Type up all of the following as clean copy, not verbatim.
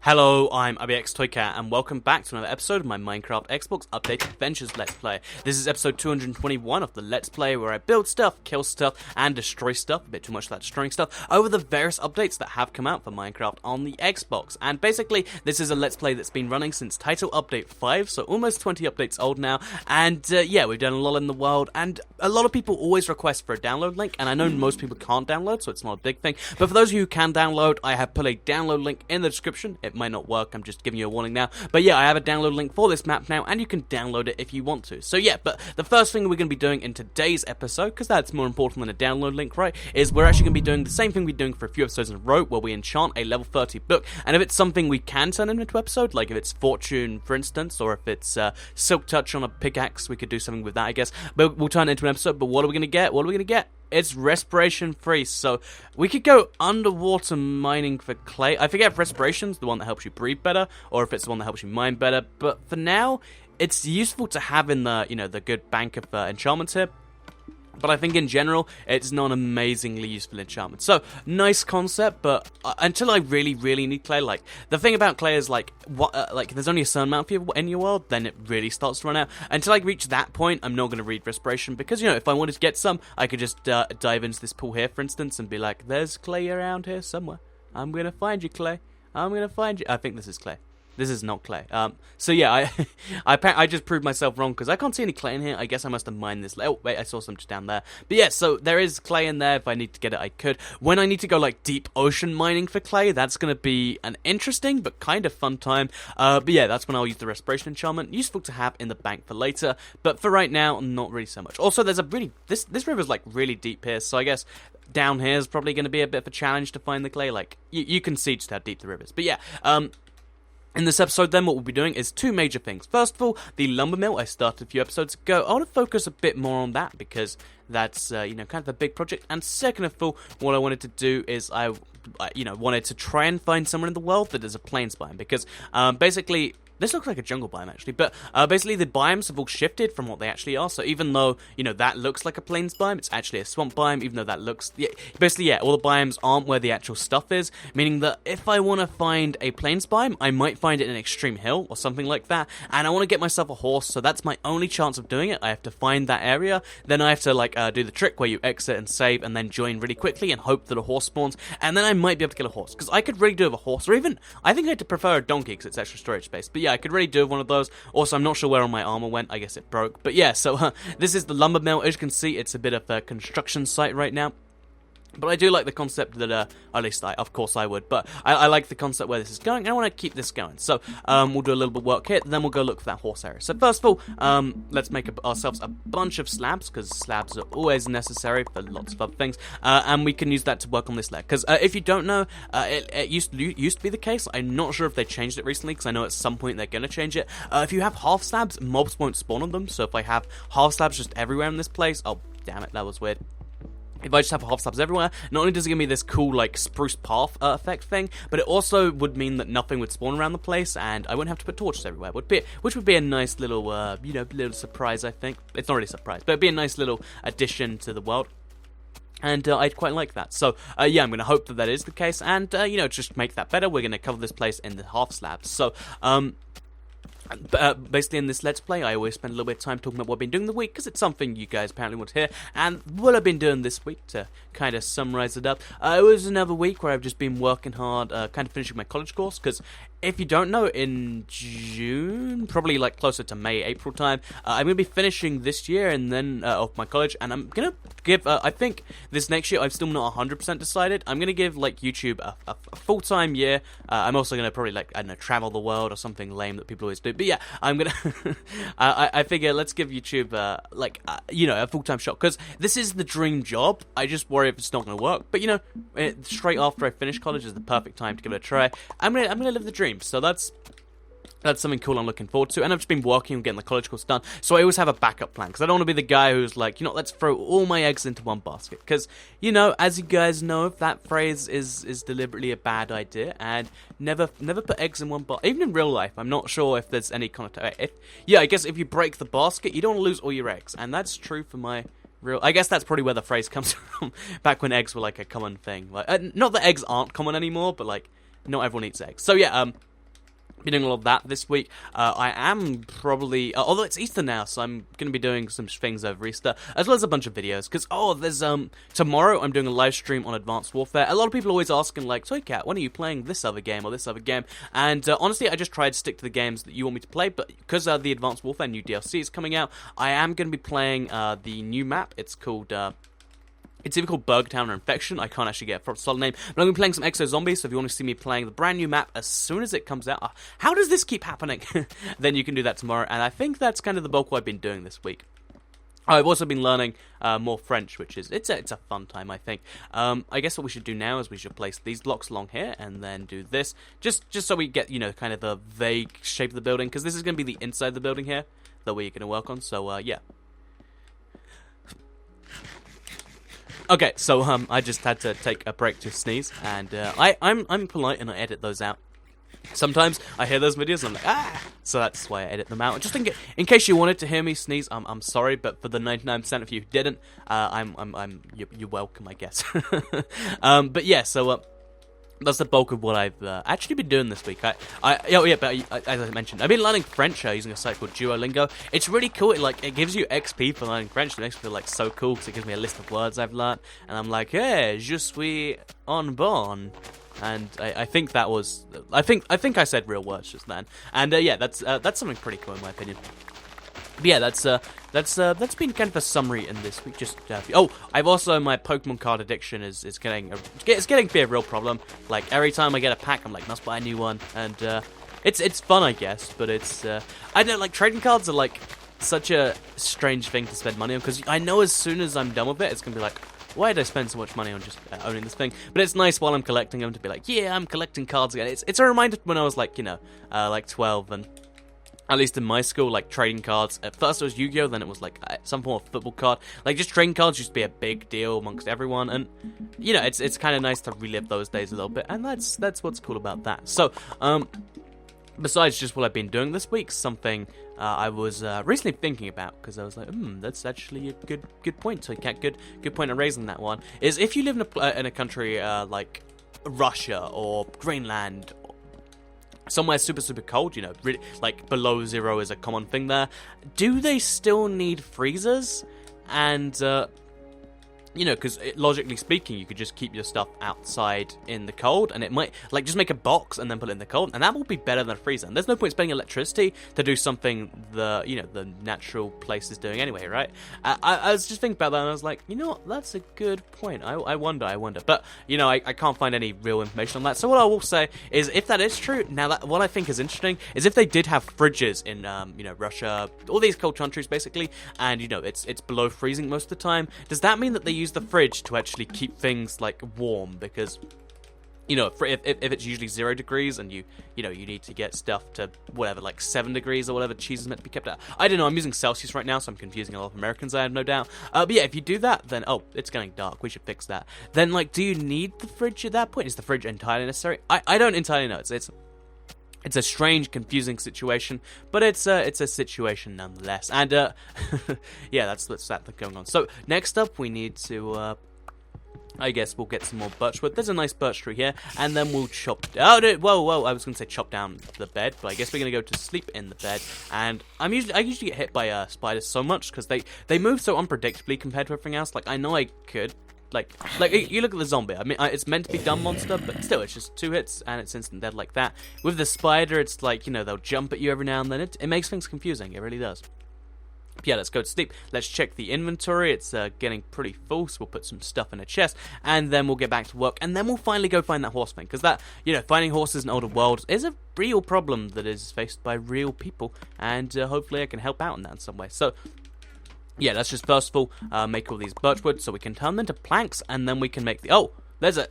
Hello, I'm IBXToyCat, and welcome back to another episode of my Minecraft Xbox Update Adventures Let's Play. This is episode 221 of the Let's Play, where I build stuff, kill stuff, and destroy stuff, a bit too much of that destroying stuff, over the various updates that have come out for Minecraft on the Xbox. And basically, this is a Let's Play that's been running since Title Update 5, so almost 20 updates old now, and yeah, we've done a lot in the world, and a lot of people always request for a download link, and I know most people can't download, so it's not a big thing, but for those of you who can download, I have put a download link in the description. It might not work, I'm just giving you a warning now, but yeah, I have a download link for this map now, and you can download it if you want to. So yeah, but the first thing we're going to be doing in today's episode, because that's more important than a download link, right, is we're actually going to be doing the same thing we've been doing for a few episodes in a row, where we enchant a level 30 book, and if it's something we can turn into an episode, like if it's Fortune, for instance, or if it's Silk Touch on a pickaxe, we could do something with that, I guess, but we'll turn it into an episode. But what are we going to get? What are we going to get? It's respiration free, so we could go underwater mining for clay. I forget if respiration's the one that helps you breathe better, or if it's the one that helps you mine better, but for now, it's useful to have in the, the good bank of enchantments here. But I think in general, it's not an amazingly useful enchantment. So, nice concept, but until I really need clay, like, the thing about clay is, like, there's only a certain amount of people in your world, then it really starts to run out. Until I reach that point, I'm not going to read respiration, because, if I wanted to get some, I could just dive into this pool here, for instance, and be like, there's clay around here somewhere. I'm going to find you, clay. I'm going to find you. I think this is clay. This is not clay. So yeah, I just proved myself wrong, because I can't see any clay in here. I guess I must have mined this. Oh, wait, I saw some just down there. But yeah, so there is clay in there. If I need to get it, I could. When I need to go, like, deep ocean mining for clay, that's going to be an interesting but kind of fun time. But yeah, that's when I'll use the respiration enchantment. Useful to have in the bank for later. But for right now, not really so much. Also, there's a really... This river's, like, really deep here, so I guess down here is probably going to be a bit of a challenge to find the clay. Like, you can see just how deep the river is. But yeah, in this episode, then, what we'll be doing is two major things. First of all, the lumber mill I started a few episodes ago. I want to focus a bit more on that, because that's, kind of a big project. And second of all, what I wanted to do is I wanted to try and find somewhere in the world that is a plains biome, because, basically... This looks like a jungle biome, actually, but basically the biomes have all shifted from what they actually are, so even though, that looks like a plains biome, it's actually a swamp biome, even though that looks... Yeah, all the biomes aren't where the actual stuff is, meaning that if I want to find a plains biome, I might find it in an extreme hill, or something like that, and I want to get myself a horse, so that's my only chance of doing it. I have to find that area, then I have to, do the trick where you exit and save, and then join really quickly, and hope that a horse spawns, and then I might be able to kill a horse, because I could really do with a horse, or even... I think I'd prefer a donkey, because it's extra storage space, but yeah, I could really do with one of those. Also, I'm not sure where all my armor went. I guess it broke. But yeah, so this is the lumber mill. As you can see, it's a bit of a construction site right now. But I do like the concept that, at least of course I would, but I like the concept where this is going, and I want to keep this going. So, we'll do a little bit of work here, then we'll go look for that horse area. So first of all, let's make ourselves a bunch of slabs, because slabs are always necessary for lots of other things, and we can use that to work on this layer. Because if you don't know, it used to be the case. I'm not sure if they changed it recently, because I know at some point they're going to change it. If you have half slabs, mobs won't spawn on them, so if I have half slabs just everywhere in this place, oh, damn it, that was weird. If I just have half slabs everywhere, not only does it give me this cool, like, spruce path effect thing, but it also would mean that nothing would spawn around the place, and I wouldn't have to put torches everywhere, which would be a nice little, little surprise, I think. It's not really a surprise, but it'd be a nice little addition to the world. And I'd quite like that. So, yeah, I'm going to hope that is the case, and, just make that better. We're going to cover this place in the half slabs. So, basically in this Let's Play, I always spend a little bit of time talking about what I've been doing the week, because it's something you guys apparently want to hear, and what I've been doing this week, to kind of summarize it up, it was another week where I've just been working hard, kind of finishing my college course, because if you don't know, in June, probably like closer to May, April time, I'm going to be finishing this year, and then, of my college, and I'm going to give, I think this next year, I'm still not 100% decided, I'm going to give, like, YouTube a full-time year. I'm also going to probably, like, I don't know, travel the world, or something lame that people always do. But yeah, I'm gonna. I figure let's give YouTube a full-time shot, because this is the dream job. I just worry if it's not gonna work. But straight after I finish college is the perfect time to give it a try. I'm gonna live the dream. So that's something cool I'm looking forward to, and I've just been working on getting the college course done, so I always have a backup plan, because I don't want to be the guy who's like, let's throw all my eggs into one basket, because, as you guys know, that phrase is deliberately a bad idea, and never put eggs in one basket, even in real life. I'm not sure if there's any kind of, I guess if you break the basket, you don't want to lose all your eggs, and that's true for my I guess that's probably where the phrase comes from, back when eggs were, like, a common thing, like, not that eggs aren't common anymore, but, like, not everyone eats eggs, so yeah, Be doing a lot of that this week. I am probably, although it's Easter now, so I'm going to be doing some things over Easter, as well as a bunch of videos, because, there's, tomorrow I'm doing a live stream on Advanced Warfare. A lot of people are always asking, like, Toycat, when are you playing this other game, or this other game? And, honestly, I just tried to stick to the games that you want me to play, but because, the Advanced Warfare new DLC is coming out, I am going to be playing, the new map. It's called, it's either called Burger Town or Infection. I can't actually get a proper solid name. But I'm going to be playing some Exo Zombies, so if you want to see me playing the brand new map as soon as it comes out... how does this keep happening? Then you can do that tomorrow, and I think that's kind of the bulk of what I've been doing this week. I've also been learning more French, which is... It's a fun time, I think. I guess what we should do now is we should place these blocks along here, and then do this. Just so we get, kind of the vague shape of the building, because this is going to be the inside of the building here that we're going to work on, so, yeah. Okay, so I just had to take a break to sneeze, and I'm polite and I edit those out. Sometimes I hear those videos and I'm like, ah! So that's why I edit them out. Just in case you wanted to hear me sneeze, I'm sorry, but for the 99% of you who didn't, you're welcome, I guess. But yeah, so that's the bulk of what I've actually been doing this week. But as I mentioned, I've been learning French using a site called Duolingo. It's really cool. It gives you XP for learning French. It makes me feel like so cool because it gives me a list of words I've learned, and I'm like, hey, je suis en bon. And I think that was I think I said real words just then. And yeah, that's something pretty cool in my opinion. But yeah, that's been kind of a summary in this week. Just I've also, my Pokemon card addiction is getting to be a real problem. Like every time I get a pack, I'm like, must buy a new one, and it's fun, I guess. But it's I don't like trading cards are like such a strange thing to spend money on, because I know as soon as I'm done with it, it's gonna be like, why did I spend so much money on just owning this thing? But it's nice while I'm collecting them to be like, yeah, I'm collecting cards again. It's a reminder when I was like, like 12, and at least in my school, like, trading cards, at first it was Yu-Gi-Oh!, then it was, like, some form of football card. Like, just trading cards used to be a big deal amongst everyone, and, it's kind of nice to relive those days a little bit, and that's what's cool about that. So, besides just what I've been doing this week, something I was recently thinking about, because I was like, that's actually a good point, so good point of raising that one, is if you live in a country like Russia or Greenland, somewhere super, super cold, really, like below zero is a common thing there. Do they still need freezers? And, because logically speaking, you could just keep your stuff outside in the cold, and it might, like, just make a box and then put it in the cold, and that will be better than a freezer. And there's no point spending electricity to do something the natural place is doing anyway, right? I was just thinking about that, and I was like, what, that's a good point. I wonder. But, I can't find any real information on that. So what I will say is, if that is true, now that what I think is interesting is if they did have fridges in, Russia, all these cold countries basically, and, it's below freezing most of the time, does that mean that they use the fridge to actually keep things like warm? Because if it's usually 0 degrees and you need to get stuff to whatever, like 7 degrees or whatever cheese is meant to be kept at. I don't know, I'm using Celsius right now, so I'm confusing a lot of Americans, I have no doubt. But yeah, if you do that, then it's getting dark, we should fix that. Then, like, do you need the fridge at that point? Is the fridge entirely necessary? I don't entirely know. It's a strange, confusing situation, but it's a situation nonetheless. And yeah, that's that going on. So next up, we need to. I guess we'll get some more birchwood. There's a nice birch tree here, and then we'll chop. Whoa! I was gonna say chop down the bed, but I guess we're gonna go to sleep in the bed. And I usually get hit by spiders so much because they move so unpredictably compared to everything else. Like, I know I could. Like you look at the zombie. I mean, it's meant to be dumb monster, but still, it's just 2 hits and it's instant dead like that. With the spider, it's like, they'll jump at you every now and then. It makes things confusing. It really does. Yeah, let's go to sleep. Let's check the inventory. It's getting pretty full, so we'll put some stuff in a chest, and then we'll get back to work, and then we'll finally go find that horseman, because that, finding horses in older worlds is a real problem that is faced by real people, and hopefully I can help out in that in some way. So, yeah, let's just first of all make all these birchwood so we can turn them into planks, and then we can make the...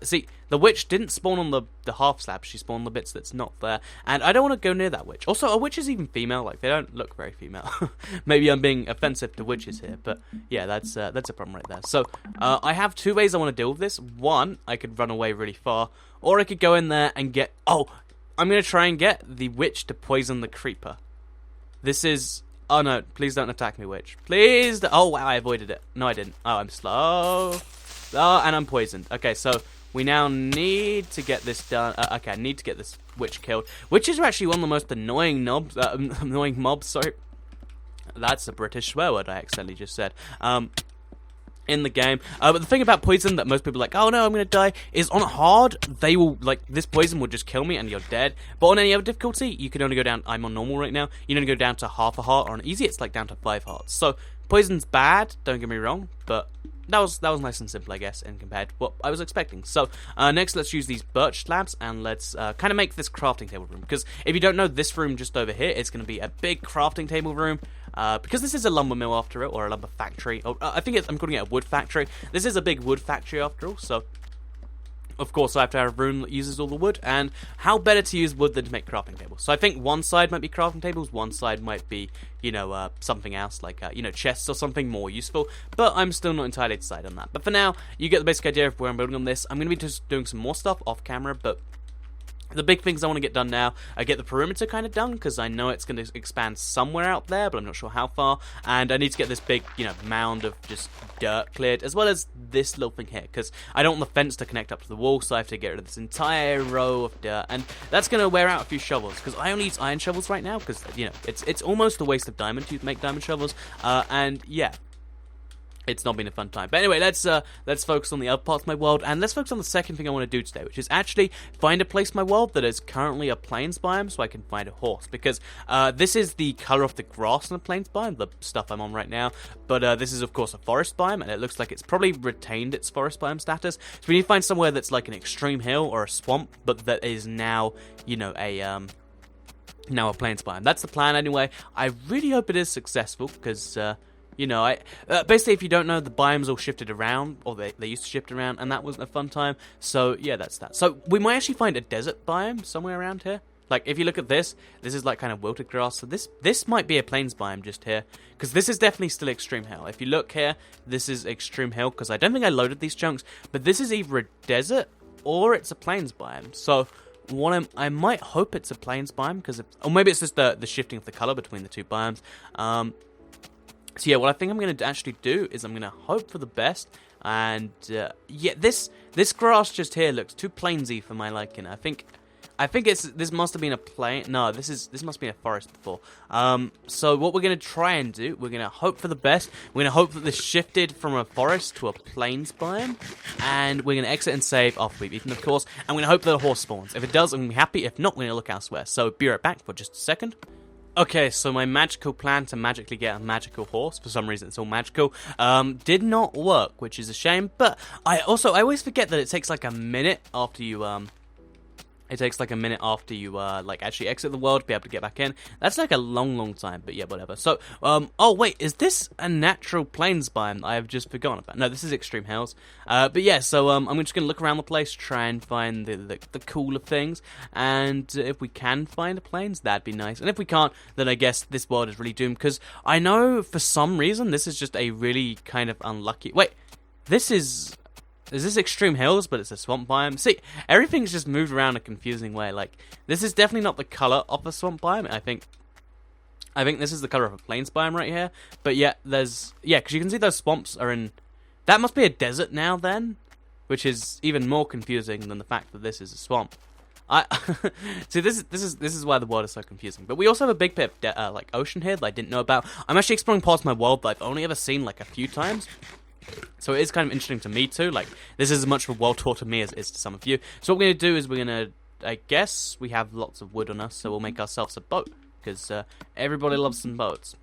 see, the witch didn't spawn on the half slab, she spawned on the bits that's not there, and I don't want to go near that witch. Also, a witch is even female, like, they don't look very female. Maybe I'm being offensive to witches here, but yeah, that's a problem right there. So, I have 2 ways I want to deal with this. One, I could run away really far, or I could go in there and get... I'm going to try and get the witch to poison the creeper. This is... Oh no, please don't attack me, witch. Please! Oh wow, I avoided it. No, I didn't. Oh, I'm slow. Oh, and I'm poisoned. Okay, so we now need to get this done. Okay, I need to get this witch killed, which is actually one of the most annoying annoying mobs. Sorry, that's a British swear word I accidentally just said. In the game, but the thing about poison that most people are like, oh no, I'm gonna die, is on hard, they will, like, this poison will just kill me and you're dead. But on any other difficulty, you can only go down, I'm on normal right now, you can only go down to half a heart, or on easy, it's like down to 5 hearts. So, poison's bad, don't get me wrong, but that was nice and simple, I guess, and compared to what I was expecting. So, next let's use these birch slabs, and let's kind of make this crafting table room, because if you don't know, this room just over here, it's going to be a big crafting table room, because this is a lumber mill after it, or a lumber factory, or I think I'm calling it a wood factory. This is a big wood factory after all, so of course I have to have a room that uses all the wood, and how better to use wood than to make crafting tables? So I think one side might be crafting tables, one side might be, you know, something else, like, you know, chests or something more useful, but I'm still not entirely decided on that. But for now, you get the basic idea of where I'm building on this. I'm going to be just doing some more stuff off camera, but the big things I want to get done now, I get the perimeter kind of done, because I know it's going to expand somewhere out there, but I'm not sure how far, and I need to get this big, you know, mound of just dirt cleared, as well as this little thing here, because I don't want the fence to connect up to the wall, so I have to get rid of this entire row of dirt, and that's going to wear out a few shovels, because I only use iron shovels right now, because, you know, it's almost a waste of diamond to make diamond shovels, and yeah. It's not been a fun time. But anyway, let's focus on the other parts of my world, and let's focus on the second thing I want to do today, which is actually find a place in my world that is currently a plains biome, so I can find a horse. Because this is the color of the grass in the plains biome, the stuff I'm on right now. But this is, of course, a forest biome, and it looks like it's probably retained its forest biome status. So we need to find somewhere that's like an extreme hill or a swamp, but that is now, you know, now a plains biome. That's the plan anyway. I really hope it is successful, because you know, basically, if you don't know, the biomes all shifted around, or they used to shift around, and that wasn't a fun time. So, yeah, that's that. So, we might actually find a desert biome somewhere around here. Like, if you look at this is like kind of wilted grass. So, this might be a plains biome just here, because this is definitely still extreme hill. If you look here, this is extreme hill, because I don't think I loaded these chunks, but this is either a desert or it's a plains biome. So, I might hope it's a plains biome, because or maybe it's just the shifting of the color between the two biomes. So yeah, what I think I'm going to actually do is I'm going to hope for the best, and yeah, this grass just here looks too plainsy for my liking. I think this must have been a plain. No, this must be a forest before. So what we're going to try and do, we're going to hope for the best. We're going to hope that this shifted from a forest to a plains biome, and we're going to exit and save after we've eaten, of course. And we're going to hope that a horse spawns. If it does, I'm going to be happy. If not, we're going to look elsewhere. So be right back for just a second. Okay, so my magical plan to magically get a magical horse, for some reason it's all magical, did not work, which is a shame, but I always forget that it takes like a minute after you, like, actually exit the world to be able to get back in. That's like a long time, but yeah, whatever. So, oh wait, is this a natural plains biome I have just forgotten about? No, this is extreme hills. But yeah, so, I'm just gonna look around the place, try and find the cooler things, and if we can find a plains, that'd be nice. And if we can't, then I guess this world is really doomed, because I know for some reason this is just a really kind of unlucky... Wait, is this extreme hills, but it's a swamp biome? See, everything's just moved around in a confusing way. Like, this is definitely not the color of a swamp biome. I think this is the color of a plains biome right here. But yeah, because you can see those swamps are in... That must be a desert now, then, which is even more confusing than the fact that this is a swamp. See, this is why the world is so confusing. But we also have a big bit of like ocean here that I didn't know about. I'm actually exploring parts of my world that I've only ever seen like a few times. So it is kind of interesting to me too. Like, this is as much of a world tour to me as it is to some of you. So what we're going to do is we're going to, I guess, we have lots of wood on us, so we'll make ourselves a boat. Because everybody loves some boats.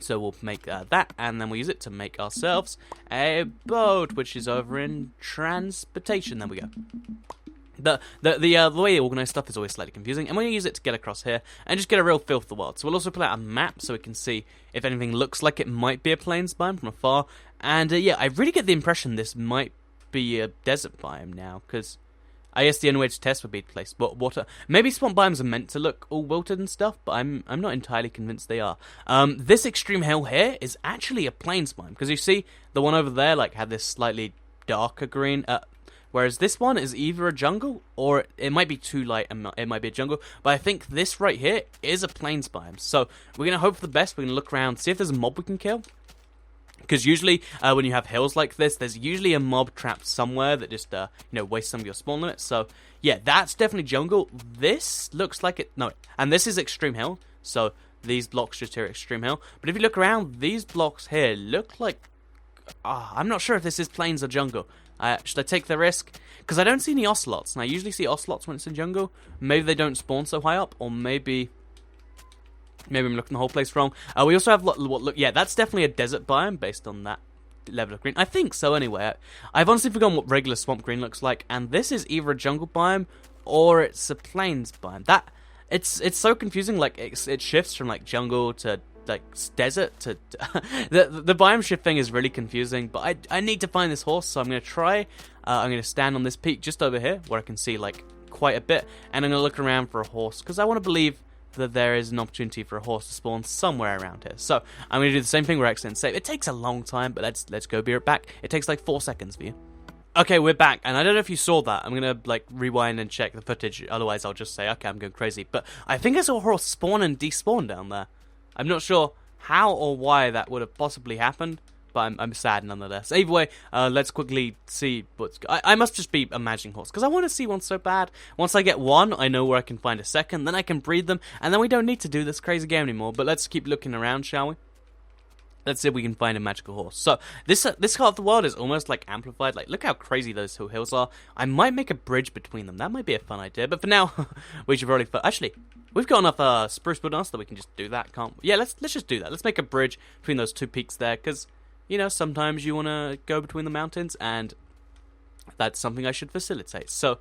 So we'll make that, and then we'll use it to make ourselves a boat, which is over in transportation. There we go. The way they organise stuff is always slightly confusing, and we're going to use it to get across here and just get a real feel for the world. So we'll also pull out a map so we can see if anything looks like it might be a plains biome from afar. And yeah, I really get the impression this might be a desert biome now, because I guess the only way to test would be to place water. Maybe swamp biomes are meant to look all wilted and stuff, but I'm not entirely convinced they are. This extreme hill here is actually a plains biome, because you see the one over there like had this slightly darker green. Whereas this one is either a jungle, or it might be too light and it might be a jungle. But I think this right here is a plains biome. So we're going to hope for the best. We're going to look around, see if there's a mob we can kill. Because usually, when you have hills like this, there's usually a mob trapped somewhere that just, wastes some of your spawn limits. So, yeah, that's definitely jungle. This looks like it... No, and this is extreme hill. So, these blocks just here are extreme hill. But if you look around, these blocks here look like... I'm not sure if this is plains or jungle. Should I take the risk? Because I don't see any ocelots, and I usually see ocelots when it's in jungle. Maybe they don't spawn so high up, or maybe I'm looking the whole place wrong. We also have yeah, that's definitely a desert biome based on that level of green. I think so anyway. I've honestly forgotten what regular swamp green looks like, and this is either a jungle biome or it's a plains biome. It's so confusing. Like it shifts from like jungle to like desert to the biome shift thing is really confusing. But I need to find this horse, so I'm gonna try. I'm gonna stand on this peak just over here where I can see like quite a bit, and I'm gonna look around for a horse because I want to believe that there is an opportunity for a horse to spawn somewhere around here. So I'm going to do the same thing where I accident save. It takes a long time, but let's go be right back. It takes like 4 seconds for you. Okay, we're back, and I don't know if you saw that. I'm going to like rewind and check the footage, otherwise I'll just say, okay, I'm going crazy. But I think I saw a horse spawn and despawn down there. I'm not sure how or why that would have possibly happened, but I'm sad nonetheless. Either way, let's quickly see what's... I must just be imagining horse, because I want to see one so bad. Once I get one, I know where I can find a second, then I can breed them, and then we don't need to do this crazy game anymore. But let's keep looking around, shall we? Let's see if we can find a magical horse. So, this part of the world is almost, like, amplified. Like, look how crazy those two hills are. I might make a bridge between them. That might be a fun idea. But for now, we should probably... Actually, we've got enough spruce wood on us that we can just do that, can't we? Yeah, let's just do that. Let's make a bridge between those two peaks there, because... sometimes you want to go between the mountains, and that's something I should facilitate. So,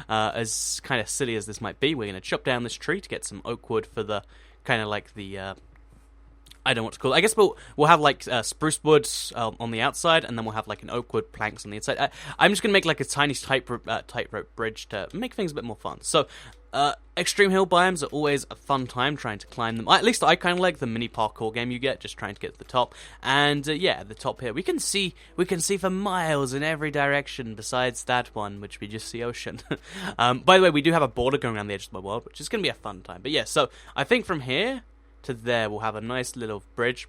as kind of silly as this might be, we're going to chop down this tree to get some oak wood for the, kind of like the, I don't know what to call it. I guess we'll have, like, spruce wood on the outside, and then we'll have, like, an oak wood planks on the inside. I'm just going to make, like, a tiny tightrope bridge to make things a bit more fun. So, extreme hill biomes are always a fun time trying to climb them. At least I kind of like the mini parkour game you get, just trying to get to the top. And yeah, at the top here, we can see for miles in every direction besides that one, which we just see ocean. By the way, we do have a border going around the edge of my world, which is going to be a fun time. But yeah, so I think from here to there, we'll have a nice little bridge.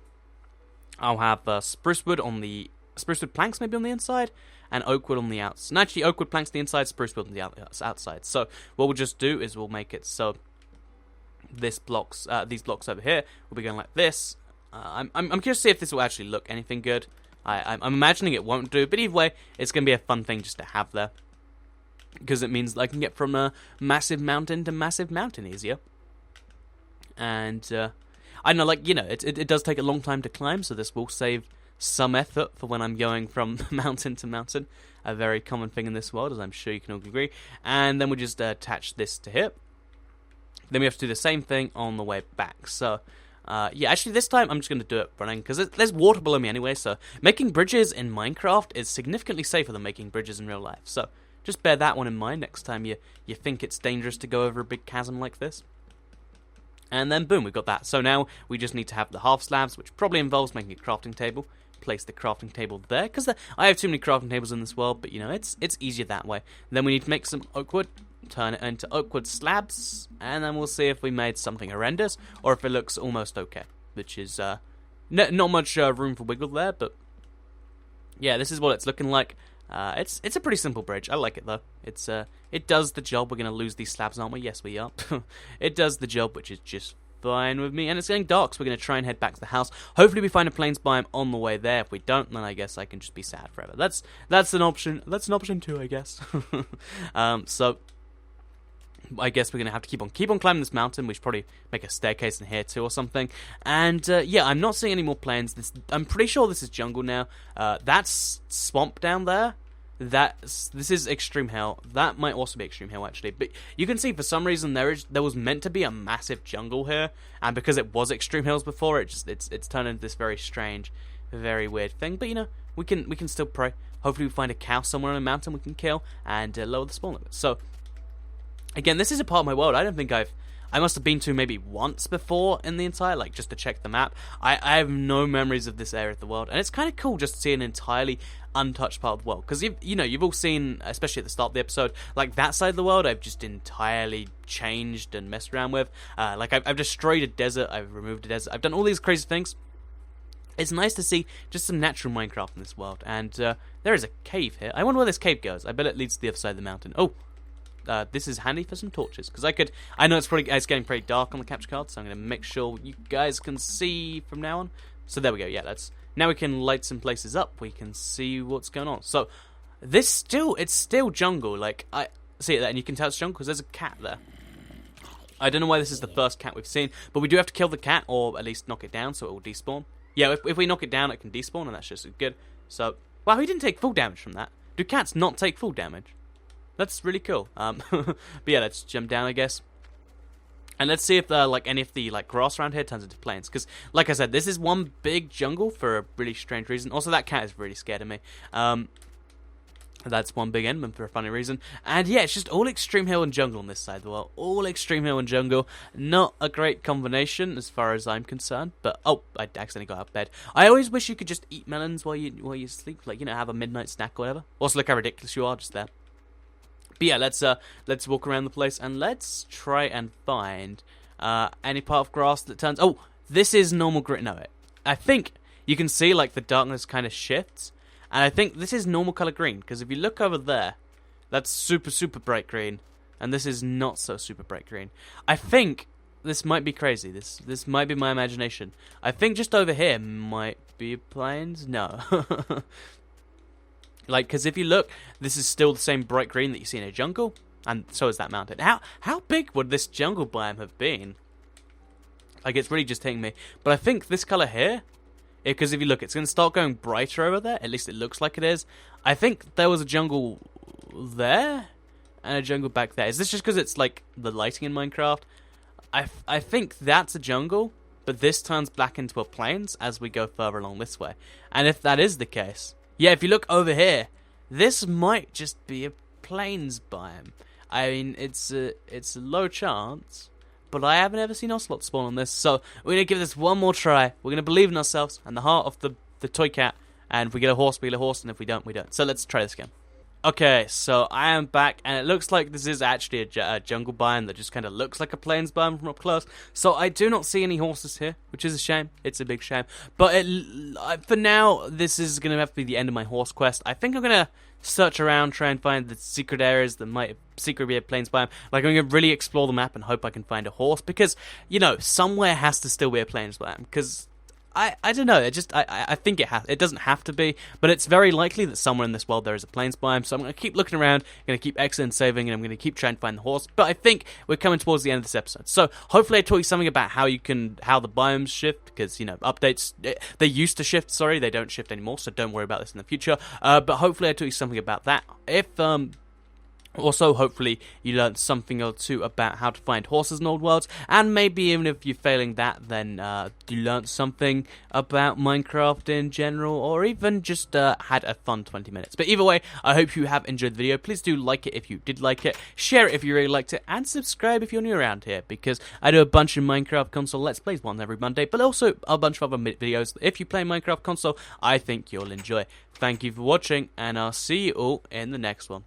I'll have spruce wood planks maybe on the inside, and oak wood on the outside. And actually, oak wood planks on the inside, spruce wood on the outside. So what we'll just do is we'll make it so these blocks over here will be going like this. I'm curious to see if this will actually look anything good. I'm imagining it won't do, but either way, it's going to be a fun thing just to have there, because it means I can get from a massive mountain to massive mountain easier. And I know, like, it does take a long time to climb, so this will save some effort for when I'm going from mountain to mountain. A very common thing in this world, as I'm sure you can all agree. And then we just attach this to here. Then we have to do the same thing on the way back. So, yeah, actually this time I'm just going to do it running, because there's water below me anyway, so making bridges in Minecraft is significantly safer than making bridges in real life. So, just bear that one in mind next time you think it's dangerous to go over a big chasm like this. And then boom, we've got that. So now we just need to have the half slabs, which probably involves making a crafting table. Place the crafting table there, because I have too many crafting tables in this world, but it's easier that way. Then we need to make some oak wood, turn it into oak wood slabs, and then we'll see if we made something horrendous, or if it looks almost okay, which is not much room for wiggle there, but yeah, this is what it's looking like. It's a pretty simple bridge. I like it though. It does the job. We're gonna lose these slabs, aren't we? Yes, we are. It does the job, which is just fine with me. And it's getting dark, so we're gonna try and head back to the house. Hopefully, we find a plains biome on the way there. If we don't, then I guess I can just be sad forever. That's an option. That's an option too, I guess. So I guess we're gonna have to keep on climbing this mountain. We should probably make a staircase in here too, or something. And yeah, I'm not seeing any more plains. I'm pretty sure this is jungle now. That's swamp down there. This is extreme hill. That might also be extreme hill actually. But you can see for some reason there was meant to be a massive jungle here, and because it was extreme hills before, it's turned into this very strange, very weird thing. But we can still pray. Hopefully we find a cow somewhere on a mountain we can kill and lower the spawn limit. So again, this is a part of my world I don't think I must have been to maybe once before in the entire, like, just to check the map. I have no memories of this area of the world, and it's kind of cool just to see an entirely untouched part of the world, because you've all seen, especially at the start of the episode, like that side of the world I've just entirely changed and messed around with. Like I've destroyed a desert, I've removed a desert, I've done all these crazy things. It's nice to see just some natural Minecraft in this world, and there is a cave here. I wonder where this cave goes. I bet it leads to the other side of the mountain. Oh, this is handy for some torches, because I know it's getting pretty dark on the capture card, so I'm going to make sure you guys can see from now on. So there we go, yeah, now we can light some places up, we can see what's going on. So, it's still jungle, like, I see it there, and you can tell it's jungle, because there's a cat there. I don't know why this is the first cat we've seen, but we do have to kill the cat, or at least knock it down, so it will despawn. Yeah, if we knock it down, it can despawn, and that's just good. So, wow, he didn't take full damage from that. Do cats not take full damage? That's really cool. But yeah, let's jump down, I guess. And let's see if any of the grass around here turns into plains. Because, like I said, this is one big jungle for a really strange reason. Also, that cat is really scared of me. That's one big enderman for a funny reason. And yeah, it's just all extreme hill and jungle on this side of the world. All extreme hill and jungle. Not a great combination as far as I'm concerned. But, oh, I accidentally got out of bed. I always wish you could just eat melons while you sleep. Like, you know, have a midnight snack or whatever. Also, look how ridiculous you are just there. But yeah, let's walk around the place and let's try and find any part of grass that turns... Oh, this is normal green. No, I think you can see, like, the darkness kind of shifts. And I think this is normal color green, because if you look over there, that's super, super bright green, and this is not so super bright green. I think this might be crazy. This might be my imagination. I think just over here might be plains. No. Like, because if you look, this is still the same bright green that you see in a jungle, and so is that mountain. How big would this jungle biome have been? Like, it's really just hitting me. But I think this color here... Because if you look, it's going to start going brighter over there. At least it looks like it is. I think there was a jungle there and a jungle back there. Is this just because it's like the lighting in Minecraft? I think that's a jungle, but this turns black into a plains as we go further along this way. And if that is the case, yeah, if you look over here, this might just be a plains biome. I mean, it's a low chance. But I haven't ever seen ocelot spawn on this, so we're going to give this one more try. We're going to believe in ourselves and the heart of the toy cat, and if we get a horse, we get a horse, and if we don't, we don't. So let's try this again. Okay, so I am back, and it looks like this is actually a jungle biome that just kind of looks like a plains biome from up close. So I do not see any horses here, which is a shame. It's a big shame. But for now, this is going to have to be the end of my horse quest. I think I'm going to search around, try and find the secret areas that might secretly be a plains biome. Like, I'm going to really explore the map and hope I can find a horse, because, you know, somewhere has to still be a plains biome, because I don't know, I think it doesn't have to be, but it's very likely that somewhere in this world there is a plains biome, so I'm going to keep looking around, I'm going to keep exiting, saving, and I'm going to keep trying to find the horse, but I think we're coming towards the end of this episode, so hopefully I taught you something about how the biomes shift, because, you know, updates, they used to shift, sorry, they don't shift anymore, so don't worry about this in the future, but hopefully I taught you something about that. Also, hopefully, you learned something or two about how to find horses in old worlds, and maybe even if you're failing that, then you learned something about Minecraft in general, or even just had a fun 20 minutes. But either way, I hope you have enjoyed the video. Please do like it if you did like it, share it if you really liked it, and subscribe if you're new around here, because I do a bunch of Minecraft console Let's Plays, one every Monday, but also a bunch of other videos that if you play Minecraft console, I think you'll enjoy. Thank you for watching, and I'll see you all in the next one.